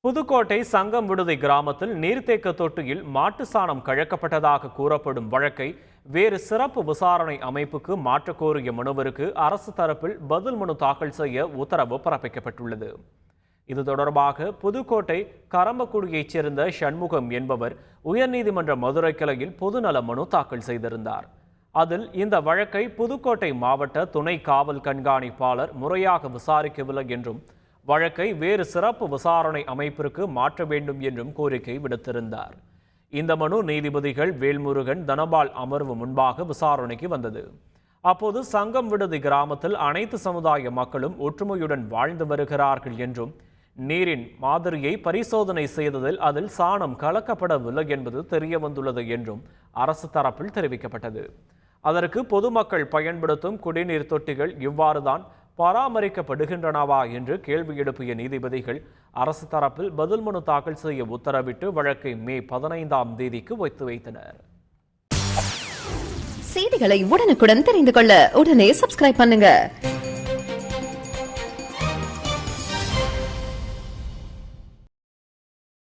புதுக்கோட்டை சங்கம் விடுதி கிராமத்தில் நீர்த்தேக்க தொட்டியில் மாட்டு சாணம் கழக்கப்பட்டதாக கூறப்படும் வழக்கை வேறு சிறப்பு விசாரணை அமைப்புக்கு மாற்றக் கோரிய மனுவிற்கு அரசு தரப்பில் பதில் மனு தாக்கல் செய்ய உத்தரவு பிறப்பிக்கப்பட்டுள்ளது. இது தொடர்பாக புதுக்கோட்டை கரம்பக்குடியைச் சேர்ந்த சண்முகம் என்பவர் உயர்நீதிமன்ற மதுரை கிளையில் பொதுநல மனு தாக்கல் செய்திருந்தார். அதில் இந்த வழக்கை புதுக்கோட்டை மாவட்ட துணை காவல் கண்காணிப்பாளர் முறையாக விசாரிக்கவில்லை என்றும் வழக்கை வேறு சிறப்பு விசாரணை அமைப்பிற்கு மாற்ற வேண்டும் என்றும் கோரிக்கை விடுத்திருந்தார். இந்த மனு நீதிபதிகள் வேல்முருகன் தனபால் அமர்வு முன்பாக விசாரணைக்கு வந்தது. அப்போது சங்கம் விடுதி கிராமத்தில் அனைத்து சமுதாய மக்களும் ஒற்றுமையுடன் வாழ்ந்து வருகிறார்கள் என்றும் நீரின் மாதிரியை பரிசோதனை செய்ததில் அதில் சாணம் கலக்கப்படவில்லை என்பது தெரிய வந்துள்ளது என்றும் அரசு தரப்பில் தெரிவிக்கப்பட்டது. அதற்கு பொதுமக்கள் பயன்படுத்தும் குடிநீர் தொட்டிகள் இவ்வாறுதான் பராமரிக்கப்படுகின்றனவா என்று கேள்வி எழுப்பிய நீதிபதிகள் அரசு தரப்பில் பதில் மனு தாக்கல் செய்ய உத்தரவிட்டு வழக்கை மே 15ஆம் தேதிக்கு ஒத்திவைத்தனர். செய்திகளை உடனுக்குடன் தெரிந்து கொள்ள உடனே சப்ஸ்கிரைப் பண்ணுங்க.